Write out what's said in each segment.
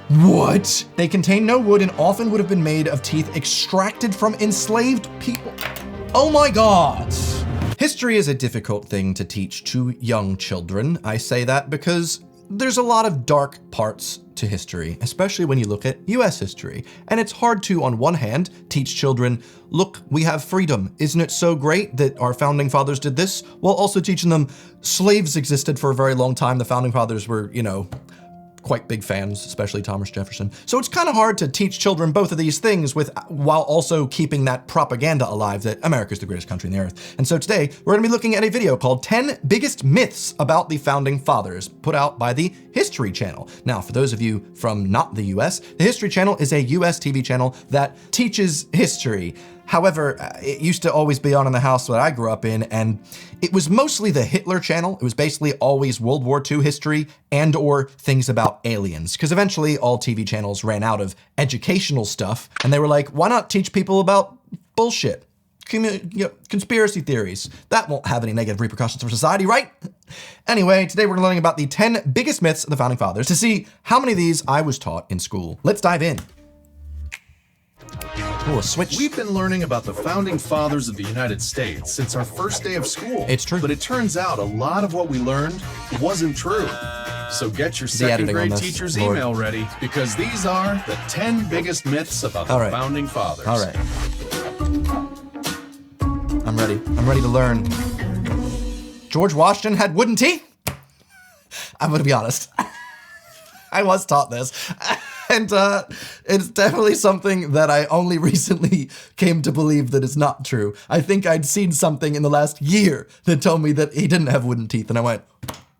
What? They contain no wood and often would have been made of teeth extracted from enslaved people. Oh my God. History is a difficult thing to teach to young children. I say that because there's a lot of dark parts to history, especially when you look at US history. And it's hard to, on one hand, teach children, look, we have freedom. Isn't it so great that our founding fathers did this? While also teaching them slaves existed for a very long time. The founding fathers were, you know, quite big fans, especially Thomas Jefferson. So it's kind of hard to teach children both of these things while also keeping that propaganda alive that America's the greatest country on the earth. And so today, we're gonna be looking at a video called 10 Biggest Myths About the Founding Fathers, put out by the History Channel. Now, for those of you from not the US, the History Channel is a US TV channel that teaches history. However, it used to always be on in the house that I grew up in, and it was mostly the Hitler channel. It was basically always World War II history and or things about aliens, because eventually all TV channels ran out of educational stuff, and they were like, why not teach people about bullshit? Conspiracy theories. That won't have any negative repercussions for society, right? Anyway, today we're learning about the 10 biggest myths of the Founding Fathers to see how many of these I was taught in school. Let's dive in. Ooh, a switch. We've been learning about the founding fathers of the United States since our first day of school. It's true. But it turns out a lot of what we learned wasn't true. So get your second grade teacher's email ready, because these are the 10 biggest myths about the founding fathers. All right. I'm ready. I'm ready to learn. George Washington had wooden teeth? I'm gonna be honest. I was taught this. And it's definitely something that I only recently came to believe that is not true. I think I'd seen something in the last year that told me that he didn't have wooden teeth, and I went,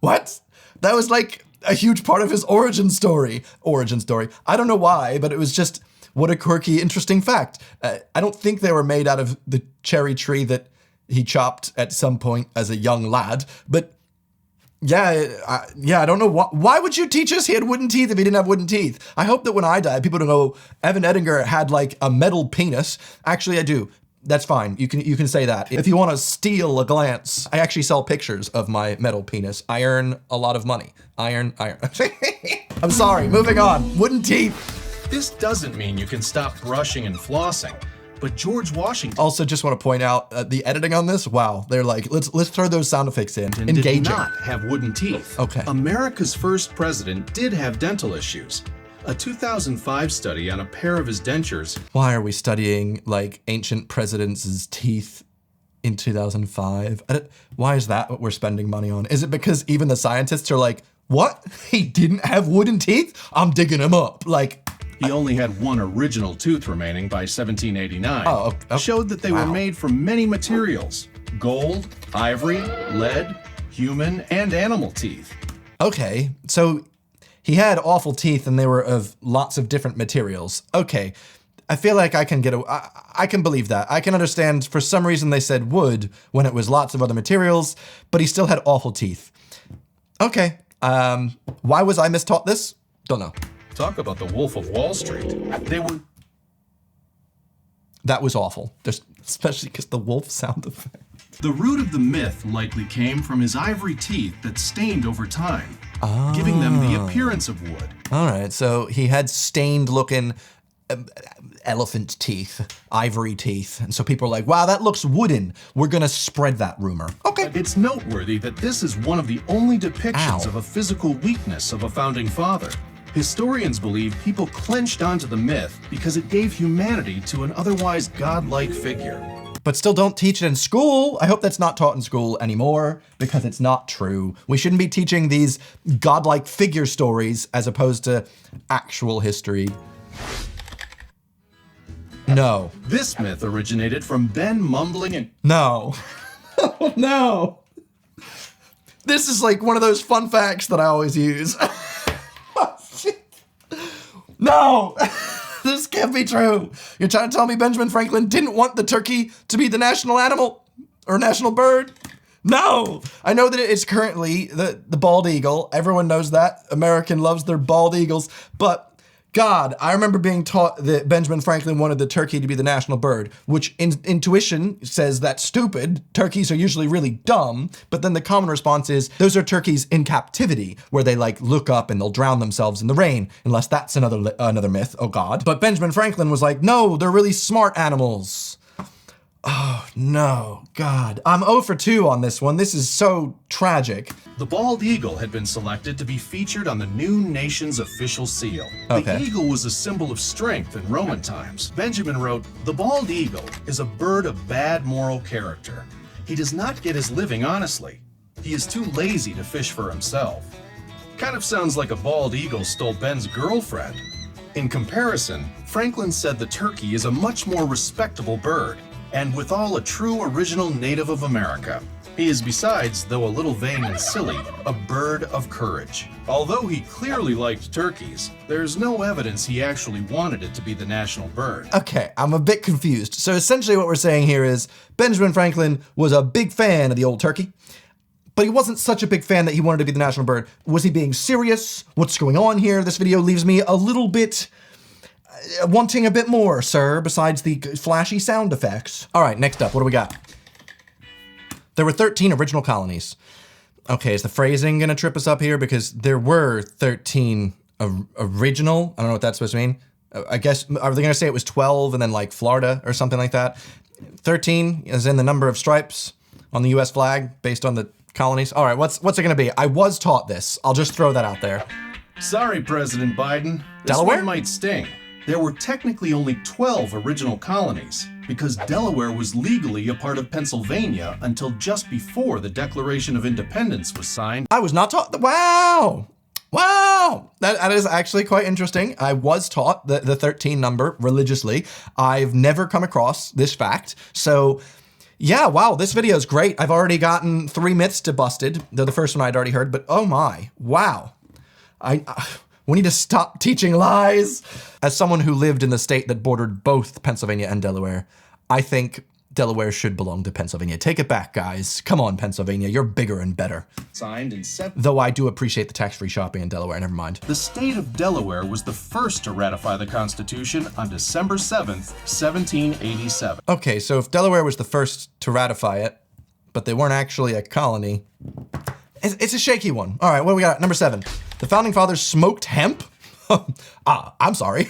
what? That was like a huge part of his origin story. I don't know why, but it was just, what a quirky, interesting fact. I don't think they were made out of the cherry tree that he chopped at some point as a young lad, but yeah, I don't know why would you teach us he had wooden teeth if he didn't have wooden teeth? I hope that when I die, people don't go, Evan Edinger had like a metal penis. Actually, I do. That's fine. You can say that. If you want to steal a glance, I actually sell pictures of my metal penis. I earn a lot of money. Iron. I'm sorry, moving on. Wooden teeth. This doesn't mean you can stop brushing and flossing. But George Washington also just want to point out the editing on this. Wow, they're like, let's throw those sound effects in. Engaging. Did not have wooden teeth. Okay. America's first president did have dental issues. A 2005 study on a pair of his dentures. Why are we studying like ancient presidents' teeth in 2005? Why is that what we're spending money on? Is it because even the scientists are like, what? He didn't have wooden teeth? I'm digging him up. Like. He only had one original tooth remaining by 1789. Oh, okay. Showed that they were made from many materials: gold, ivory, lead, human, and animal teeth. Okay, so he had awful teeth and they were of lots of different materials. Okay, I feel like I can I can believe that. I can understand for some reason they said wood when it was lots of other materials, but he still had awful teeth. Okay, why was I mistaught this? Don't know. Talk about the Wolf of Wall Street. That was awful, especially because the wolf sound effect. The root of the myth likely came from his ivory teeth that stained over time, giving them the appearance of wood. All right, so he had stained looking elephant teeth, ivory teeth. And so people are like, wow, that looks wooden. We're gonna spread that rumor. Okay. It's noteworthy that this is one of the only depictions of a physical weakness of a founding father. Historians believe people clenched onto the myth because it gave humanity to an otherwise godlike figure. But still don't teach it in school. I hope that's not taught in school anymore because it's not true. We shouldn't be teaching these godlike figure stories as opposed to actual history. No. This myth originated from Ben mumbling and... No. No. This is like one of those fun facts that I always use. No, this can't be true. You're trying to tell me Benjamin Franklin didn't want the turkey to be the national animal or national bird? No, I know that it's currently the bald eagle. Everyone knows that. American loves their bald eagles, but God, I remember being taught that Benjamin Franklin wanted the turkey to be the national bird, which intuition says that's stupid. Turkeys are usually really dumb, but then the common response is, those are turkeys in captivity, where they like look up and they'll drown themselves in the rain, unless that's another myth, oh God. But Benjamin Franklin was like, no, they're really smart animals. Oh no, God. I'm 0 for 2 on this one. This is so tragic. The bald eagle had been selected to be featured on the new nation's official seal. Okay. The eagle was a symbol of strength in Roman times. Benjamin wrote, "The bald eagle is a bird of bad moral character. He does not get his living honestly. He is too lazy to fish for himself." Kind of sounds like a bald eagle stole Ben's girlfriend. In comparison, Franklin said the turkey is a much more respectable bird, and withal a true original native of America. He is besides, though a little vain and silly, a bird of courage. Although he clearly liked turkeys, there's no evidence he actually wanted it to be the national bird. Okay, I'm a bit confused. So essentially what we're saying here is Benjamin Franklin was a big fan of the old turkey, but he wasn't such a big fan that he wanted to be the national bird. Was he being serious? What's going on here? This video leaves me a little bit wanting a bit more, sir, besides the flashy sound effects. All right, next up, what do we got? There were 13 original colonies. Okay, is the phrasing gonna trip us up here? Because there were 13 original, I don't know what that's supposed to mean. I guess, are they gonna say it was 12 and then like Florida or something like that? 13 is in the number of stripes on the US flag based on the colonies. All right, what's it gonna be? I was taught this. I'll just throw that out there. Sorry, President Biden. This Delaware? one might sting. There were technically only 12 original colonies, because Delaware was legally a part of Pennsylvania until just before the Declaration of Independence was signed. I was not taught, wow. Wow, that is actually quite interesting. I was taught the 13 number religiously. I've never come across this fact. So yeah, wow, this video is great. I've already gotten 3 myths debusted. They're the first one I'd already heard, but oh my, wow. We need to stop teaching lies. As someone who lived in the state that bordered both Pennsylvania and Delaware, I think Delaware should belong to Pennsylvania. Take it back, guys. Come on, Pennsylvania, you're bigger and better. Signed in Though I do appreciate the tax-free shopping in Delaware, never mind. The state of Delaware was the first to ratify the Constitution on December 7th, 1787. Okay, so if Delaware was the first to ratify it, but they weren't actually a colony, it's a shaky one. All right, what do we got? Number 7. The Founding Fathers smoked hemp? I'm sorry.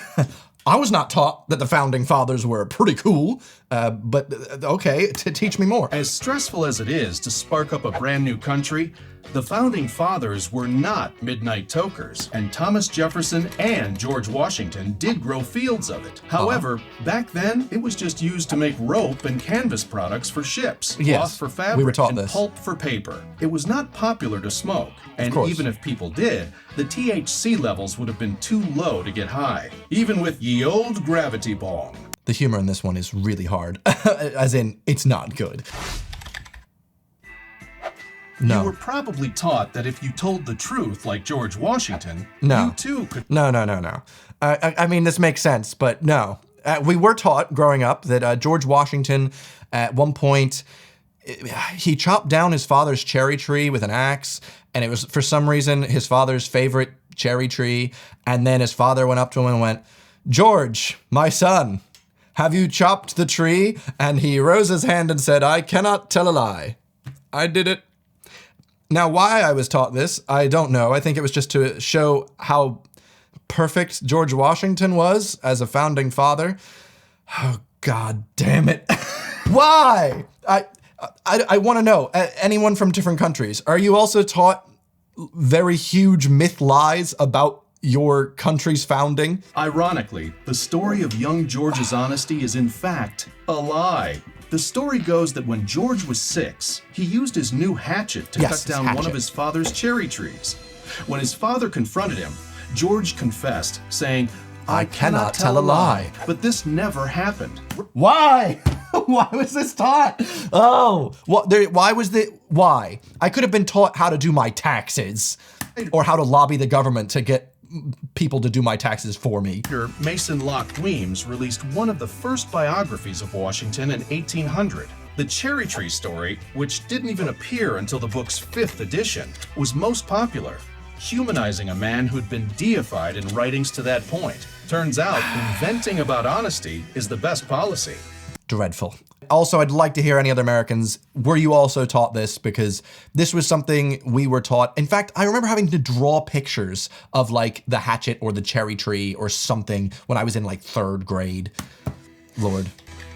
I was not taught that the Founding Fathers were pretty cool, but okay, teach me more. As stressful as it is to spark up a brand new country, the Founding Fathers were not midnight tokers, and Thomas Jefferson and George Washington did grow fields of it. However, back then, it was just used to make rope and canvas products for ships, cloth for fabric, we were taught and this. pulp for paper. It was not popular to smoke, and course. even if people did, the THC levels would have been too low to get high, even with ye old gravity bong. The humor in this one is really hard, as in, it's not good. No. You were probably taught that if you told the truth like George Washington, No. you too could. No. I mean, this makes sense, but no. We were taught growing up that George Washington, at one point, he chopped down his father's cherry tree with an axe, and it was, for some reason, his father's favorite cherry tree, and then his father went up to him and went, "George, my son, have you chopped the tree?" And he rose his hand and said, "I cannot tell a lie. I did it." Now, why I was taught this, I don't know. I think it was just to show how perfect George Washington was as a founding father. Oh, God damn it. Why? I want to know, anyone from different countries, are you also taught very huge myth lies about your country's founding? Ironically, the story of young George's honesty is in fact a lie. The story goes that when George was 6, he used his new hatchet to cut down one of his father's cherry trees. When his father confronted him, George confessed, saying, "I cannot tell a lie." But this never happened. Why? Why was this taught? Oh, why? I could have been taught how to do my taxes or how to lobby the government to get people to do my taxes for me. Mason Locke Weems released one of the first biographies of Washington in 1800. The cherry tree story, which didn't even appear until the book's 5th edition, was most popular. humanizing a man who'd been deified in writings to that point. Turns out, inventing about honesty is the best policy. Dreadful. Also, I'd like to hear any other Americans, were you also taught this? Because this was something we were taught. In fact, I remember having to draw pictures of like the hatchet or the cherry tree or something when I was in like 3rd grade. Lord.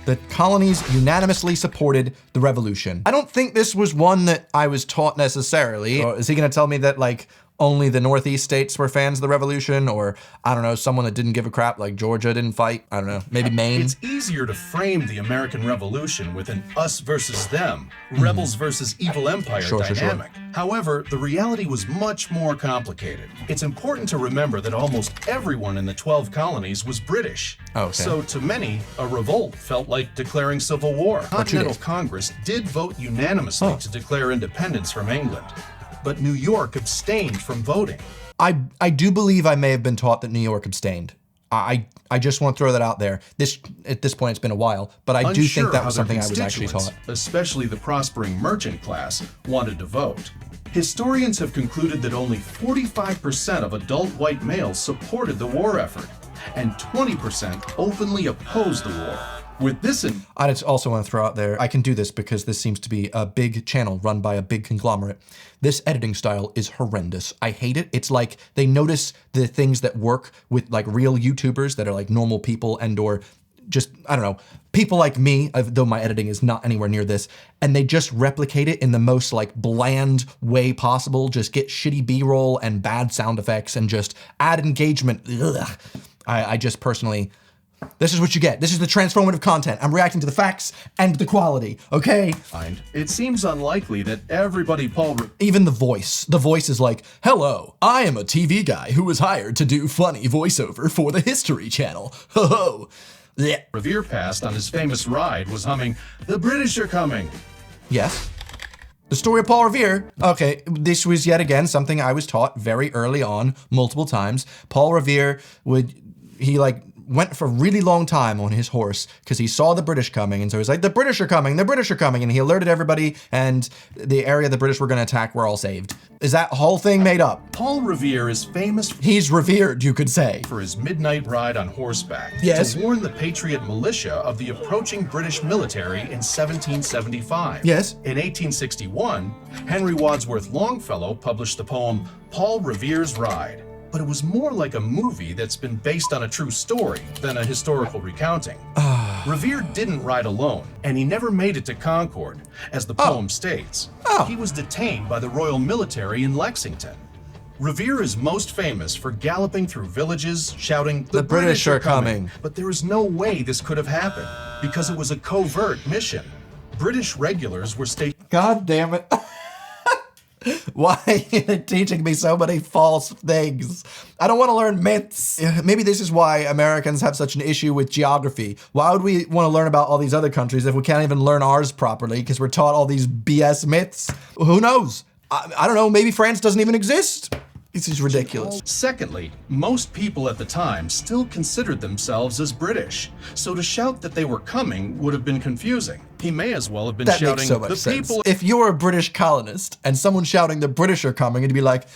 The colonies unanimously supported the revolution. I don't think this was one that I was taught necessarily. Or is he gonna tell me that like only the Northeast states were fans of the revolution? Or I don't know, someone that didn't give a crap like Georgia didn't fight? I don't know, maybe Maine? It's easier to frame the American Revolution with an us versus them, rebels versus evil empire dynamic. However, the reality was much more complicated. It's important to remember that almost everyone in the 12 colonies was British. Okay. So to many, a revolt felt like declaring civil war. Continental Congress did vote unanimously to declare independence from England, but New York abstained from voting. I do believe I may have been taught that New York abstained. I just want to throw that out there. At this point, it's been a while, but I do think that was something I was actually taught. Especially the prospering merchant class wanted to vote. Historians have concluded that only 45% of adult white males supported the war effort, and 20% openly opposed the war. With this in... I just also want to throw out there, I can do this because this seems to be a big channel run by a big conglomerate. This editing style is horrendous. I hate it. It's like they notice the things that work with like real YouTubers that are like normal people and or just, I don't know, people like me, though my editing is not anywhere near this, and they just replicate it in the most like bland way possible, just get shitty B-roll and bad sound effects and just add engagement. Ugh. I just personally... This is what you get. This is the transformative content. I'm reacting to the facts and the quality, okay? It seems unlikely that everybody Even the voice. The voice is like, hello, I am a TV guy who was hired to do funny voiceover for the History Channel. Ho ho. Yeah. Revere passed on his famous ride was humming, "The British are coming." Yes. The story of Paul Revere. Okay, this was yet again something I was taught very early on, multiple times. Paul Revere went for a really long time on his horse because he saw the British coming, and so he's like, the British are coming, and he alerted everybody, and the area the British were gonna attack were all saved. Is that whole thing made up? Paul Revere is famous... He's revered, you could say. ...for his midnight ride on horseback. Yes. To warn the Patriot militia of the approaching British military in 1775. Yes. In 1861, Henry Wadsworth Longfellow published the poem Paul Revere's Ride. But it was more like a movie that's been based on a true story than a historical recounting. Revere didn't ride alone, and he never made it to Concord, as the poem states. He was detained by the Royal Military in Lexington. Revere is most famous for galloping through villages, shouting, "The British are coming!" But there is no way this could have happened, because it was a covert mission. British regulars were stationed... God damn it. Why are you teaching me so many false things? I don't want to learn myths. Maybe this is why Americans have such an issue with geography. Why would we want to learn about all these other countries if we can't even learn ours properly because we're taught all these BS myths? Who knows? I don't know, maybe France doesn't even exist. This is ridiculous. Secondly, most people at the time still considered themselves as British, so to shout that they were coming would have been confusing. He may as well have been shouting, makes so much "The sense. people..." If you're a British colonist and someone shouting the British are coming, and you'd be like,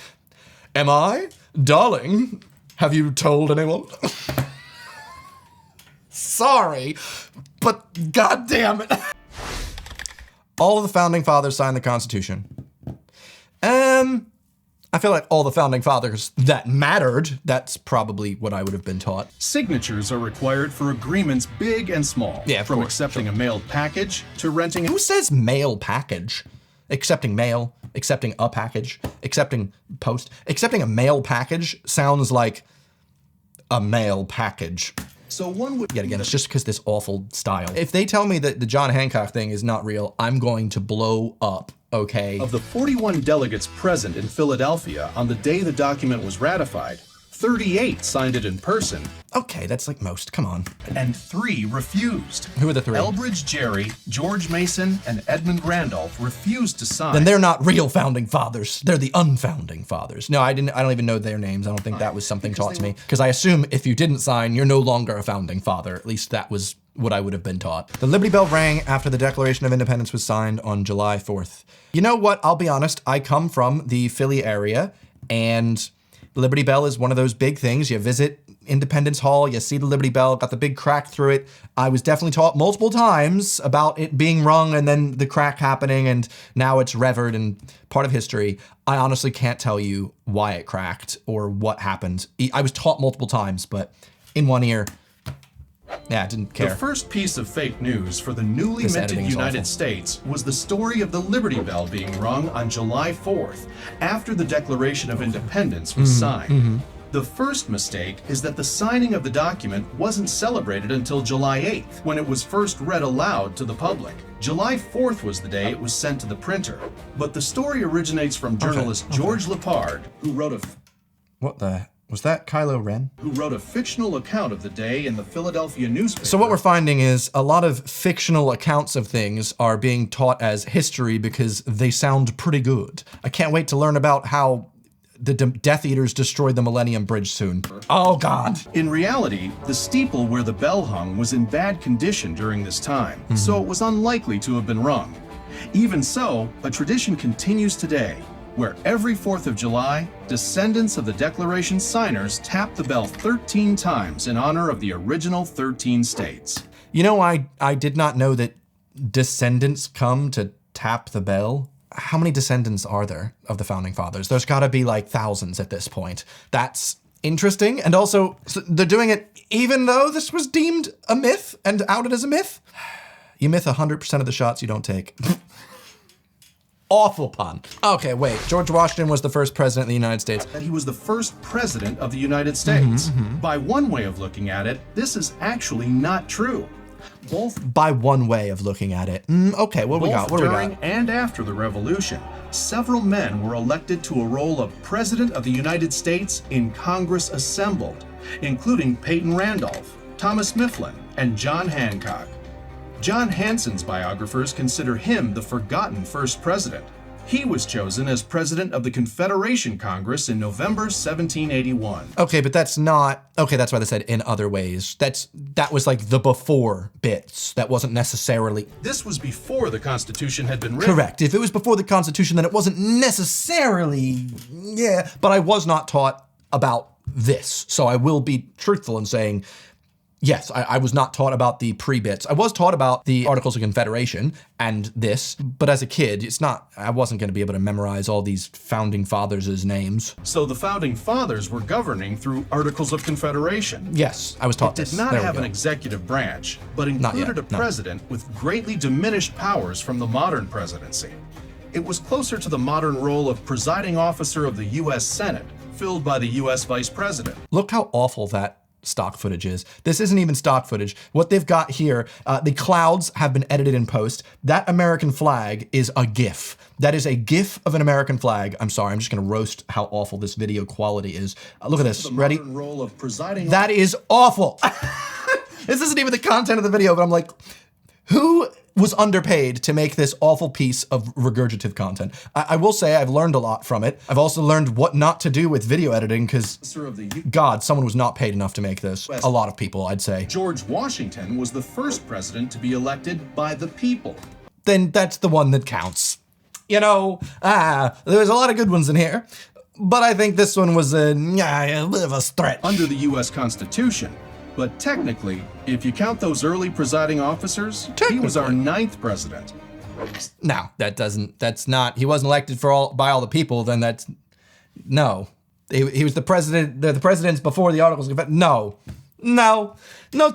am I? Darling, have you told anyone? Sorry, but goddamn it. All of the founding fathers signed the Constitution. I feel like all the founding fathers that mattered, that's probably what I would have been taught. Signatures are required for agreements big and small. Yeah, of from course, accepting a mailed package to renting... Who says mail package? Accepting mail, accepting a package, accepting post. Accepting a mail package sounds like a mail package. So one would... Yet again, it's just because this awful style. If they tell me that the John Hancock thing is not real, I'm going to blow up, okay? Of the 41 delegates present in Philadelphia on the day the document was ratified, 38 signed it in person. Okay, that's like most, come on. And 3 refused. Who are the 3? Elbridge Gerry, George Mason, and Edmund Randolph refused to sign. Then they're not real founding fathers. They're the unfounding fathers. No, I don't even know their names. I don't think that was something taught to me. Because I assume if you didn't sign, you're no longer a founding father. At least that was what I would have been taught. The Liberty Bell rang after the Declaration of Independence was signed on July 4th. You know what? I'll be honest. I come from the Philly area, And Liberty Bell is one of those big things. You visit Independence Hall, you see the Liberty Bell, got the big crack through it. I was definitely taught multiple times about it being rung and then the crack happening, and now it's revered and part of history. I honestly can't tell you why it cracked or what happened. I was taught multiple times, but in one ear, yeah, I didn't care. The first piece of fake news for the newly minted United States was the story of the Liberty Bell being rung on July 4th, after the Declaration of Independence was signed. The first mistake is that the signing of the document wasn't celebrated until July 8th, when it was first read aloud to the public. July 4th was the day it was sent to the printer. But the story originates from journalist George Lepard, who wrote a... What the... Was that Kylo Ren? Who wrote a fictional account of the day in the Philadelphia newspaper. So what we're finding is a lot of fictional accounts of things are being taught as history because they sound pretty good. I can't wait to learn about how the Death Eaters destroyed the Millennium Bridge soon. Oh God. In reality, the steeple where the bell hung was in bad condition during this time, so it was unlikely to have been rung. Even so, a tradition continues today, where every 4th of July, descendants of the Declaration signers tap the bell 13 times in honor of the original 13 states. You know, I did not know that descendants come to tap the bell. How many descendants are there of the Founding Fathers? There's gotta be like thousands at this point. That's interesting. And also, so they're doing it even though this was deemed a myth and outed as a myth. You myth 100% of the shots you don't take. Awful pun. Okay, wait. George Washington was the first president of the United States. That he was the first president of the United States. By one way of looking at it, this is actually not true. By one way of looking at it. Okay, what we got? What do we got? During and after the Revolution, several men were elected to a role of President of the United States in Congress assembled, including Peyton Randolph, Thomas Mifflin, and John Hancock. John Hanson's biographers consider him the forgotten first president. He was chosen as president of the Confederation Congress in November 1781. Okay, but that's not, okay, that's why they said in other ways. That was like the before bits. That wasn't necessarily. This was before the Constitution had been written. Correct. If it was before the Constitution, then it wasn't necessarily, yeah, but I was not taught about this. So I will be truthful in saying, yes, I was not taught about the pre-bits. I was taught about the Articles of Confederation and this, but as a kid, I wasn't gonna be able to memorize all these Founding Fathers' names. So the Founding Fathers were governing through Articles of Confederation. Yes, I was taught this. It did not have an executive branch, but included a president with greatly diminished powers from the modern presidency. It was closer to the modern role of presiding officer of the US Senate, filled by the US Vice President. Look how awful that stock footage is. This isn't even stock footage. What they've got here, the clouds have been edited in post. That American flag is a GIF. That is a GIF of an American flag. I'm sorry, I'm just gonna roast how awful this video quality is. Look at this, ready? Role of presiding that is awful. This isn't even the content of the video, but I'm like, who was underpaid to make this awful piece of regurgitative content? I will say I've learned a lot from it. I've also learned what not to do with video editing because, God, someone was not paid enough to make this. A lot of people, I'd say. George Washington was the first president to be elected by the people. Then that's the one that counts. You know, there's a lot of good ones in here, but I think this one was a bit of a stretch. Under the US Constitution. But technically, if you count those early presiding officers, he was our 9th president. No, that's not, he wasn't elected by all the people, then that's, no. He was the president, the presidents before the Articles of Confederation. No,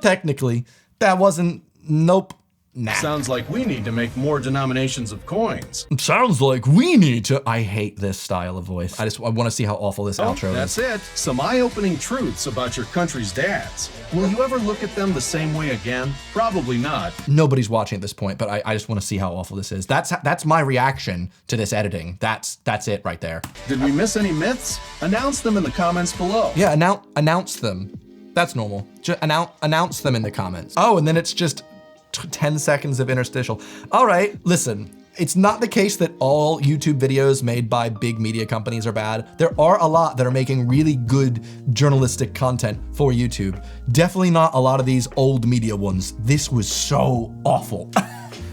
technically. That wasn't, nope. Nah. Sounds like we need to make more denominations of coins. Sounds like we need to. I hate this style of voice. I want to see how awful this outro is. That's it. Some eye-opening truths about your country's dads. Will you ever look at them the same way again? Probably not. Nobody's watching at this point, but I just want to see how awful this is. That's my reaction to this editing. That's it right there. Did we miss any myths? Announce them in the comments below. Yeah, announce them. That's normal. Just announce them in the comments. Oh, and then it's just 10 seconds of interstitial. All right, listen, it's not the case that all YouTube videos made by big media companies are bad. There are a lot that are making really good journalistic content for YouTube. Definitely not a lot of these old media ones. This was so awful.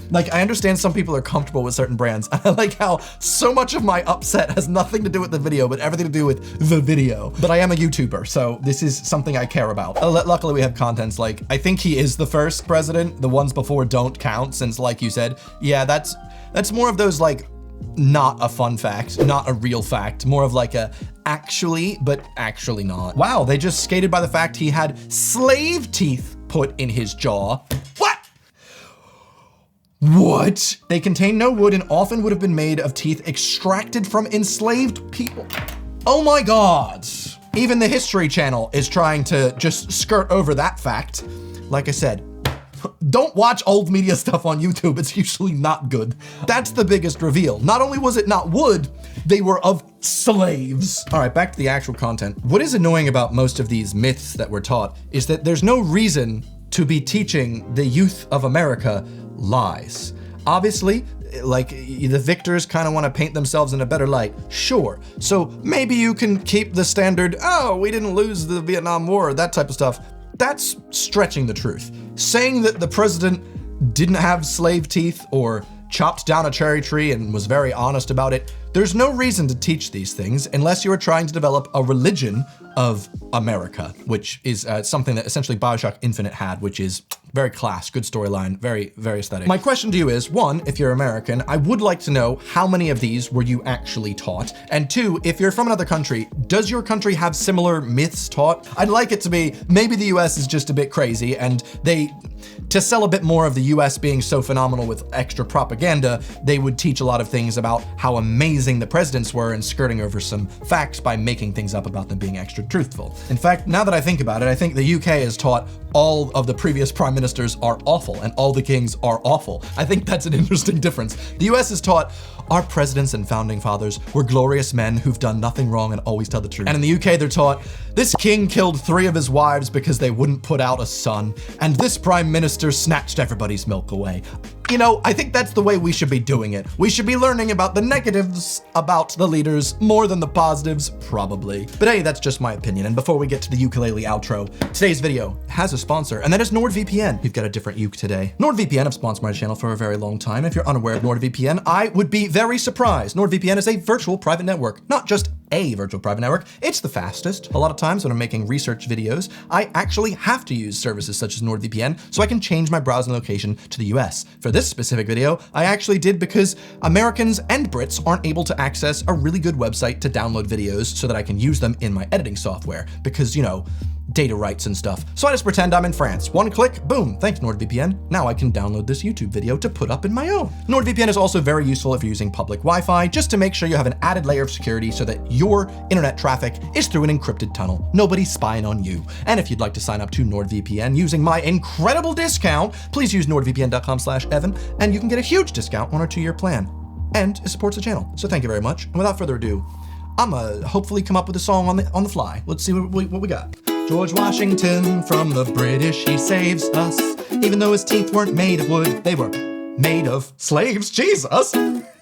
Like, I understand some people are comfortable with certain brands. I like how so much of my upset has nothing to do with the video, but everything to do with the video. But I am a YouTuber, so this is something I care about. Luckily, we have contents like, I think he is the first president. The ones before don't count, since like you said, yeah, that's more of those like, not a fun fact, not a real fact, more of like a actually, but actually not. Wow, they just skated by the fact he had slave teeth put in his jaw. What? They contain no wood and often would have been made of teeth extracted from enslaved people. Oh my God. Even the History Channel is trying to just skirt over that fact. Like I said, don't watch old media stuff on YouTube. It's usually not good. That's the biggest reveal. Not only was it not wood, they were of slaves. All right, back to the actual content. What is annoying about most of these myths that we're taught is that there's no reason to be teaching the youth of America lies. Obviously, like the victors kind of want to paint themselves in a better light, sure. So maybe you can keep the standard, oh, we didn't lose the Vietnam War, that type of stuff. That's stretching the truth. Saying that the president didn't have slave teeth or chopped down a cherry tree and was very honest about it, there's no reason to teach these things unless you are trying to develop a religion of America, which is something that essentially BioShock Infinite had, which is very class, good storyline, very, very aesthetic. My question to you is, one, if you're American, I would like to know how many of these were you actually taught? And two, if you're from another country, does your country have similar myths taught? I'd like it to be, maybe the US is just a bit crazy and to sell a bit more of the US being so phenomenal with extra propaganda, they would teach a lot of things about how amazing the presidents were and skirting over some facts by making things up about them being extra truthful. In fact, now that I think about it, I think the UK has taught all of the previous prime ministers are awful and all the kings are awful. I think that's an interesting difference. The US has taught our presidents and founding fathers were glorious men who've done nothing wrong and always tell the truth. And in the UK, they're taught this king killed 3 of his wives because they wouldn't put out a son, and this prime minister snatched everybody's milk away. You know, I think that's the way we should be doing it. We should be learning about the negatives about the leaders more than the positives, probably. But hey, that's just my opinion. And before we get to the ukulele outro, today's video has a sponsor, and that is NordVPN. We've got a different uke today. NordVPN have sponsored my channel for a very long time. If you're unaware of NordVPN, I would be very surprised. NordVPN is a virtual private network, not just a virtual private network. It's the fastest. A lot of times when I'm making research videos, I actually have to use services such as NordVPN so I can change my browsing location to the US. For this specific video, I actually did because Americans and Brits aren't able to access a really good website to download videos so that I can use them in my editing software because, you know, data rights and stuff. So I just pretend I'm in France. One click, boom, thanks NordVPN. Now I can download this YouTube video to put up in my own. NordVPN is also very useful if you're using public Wi-Fi, just to make sure you have an added layer of security so that your internet traffic is through an encrypted tunnel. Nobody's spying on you. And if you'd like to sign up to NordVPN using my incredible discount, please use nordvpn.com/Evan, and you can get a huge discount on our 2-year plan. And it supports the channel. So thank you very much. And without further ado, I'ma hopefully come up with a song on the fly. Let's see what we got. George Washington from the British, he saves us. Even though his teeth weren't made of wood, they were made of slaves. Jesus!